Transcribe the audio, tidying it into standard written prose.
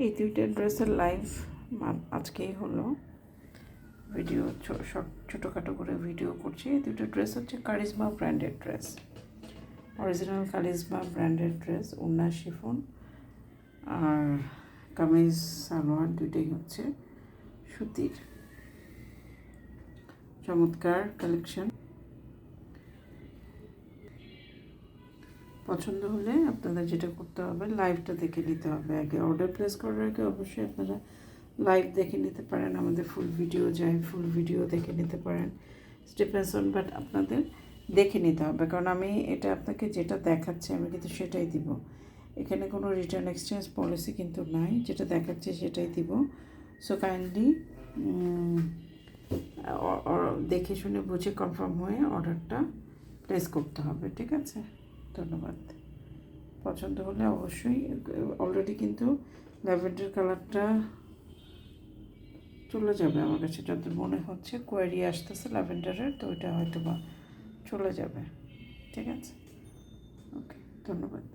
এই দুইটা ড্রেসের লাইভ আজকেই হলো, ভিডিও ছোটোখাটো করে ভিডিও করছি। এই দুটো ড্রেস হচ্ছে charisma branded dress, original charisma branded dress. ওড়না শিফন আর কামিজ সালোয়ার দুইটাই হচ্ছে সুতির। চমৎকার কালেকশন। পছন্দ হলে আপনাদের যেটা করতে হবে, লাইভটা দেখে নিতে হবে আগে। অর্ডার প্লেস করার আগে অবশ্যই আপনারা লাইভ দেখে নিতে পারেন, আমাদের ফুল ভিডিও যায়, ফুল ভিডিও দেখে নিতে পারেন। ডিপেন্ডস অন, বাট আপনাদের দেখে নিতে হবে, কারণ আমি এটা আপনাকে যেটা দেখাচ্ছি আমি কিন্তু সেটাই দিব। এখানে কোনো রিটার্ন এক্সচেঞ্জ পলিসি কিন্তু নাই, যেটা দেখাচ্ছি সেটাই দিব। সো কাইন্ডলি দেখে শুনে বুঝে কনফার্ম হয়ে অর্ডারটা প্লেস করতে হবে, ঠিক আছে? ধন্যবাদ। পছন্দ হলে অবশ্যই, অলরেডি কিন্তু ল্যাভেন্ডার কালারটা চলে যাবে আমার কাছে যত মনে হচ্ছে, কোয়ারি আসতেছে ল্যাভেন্ডারের, তো ওইটা হয়তো বা চলে যাবে, ঠিক আছে? ওকে, ধন্যবাদ।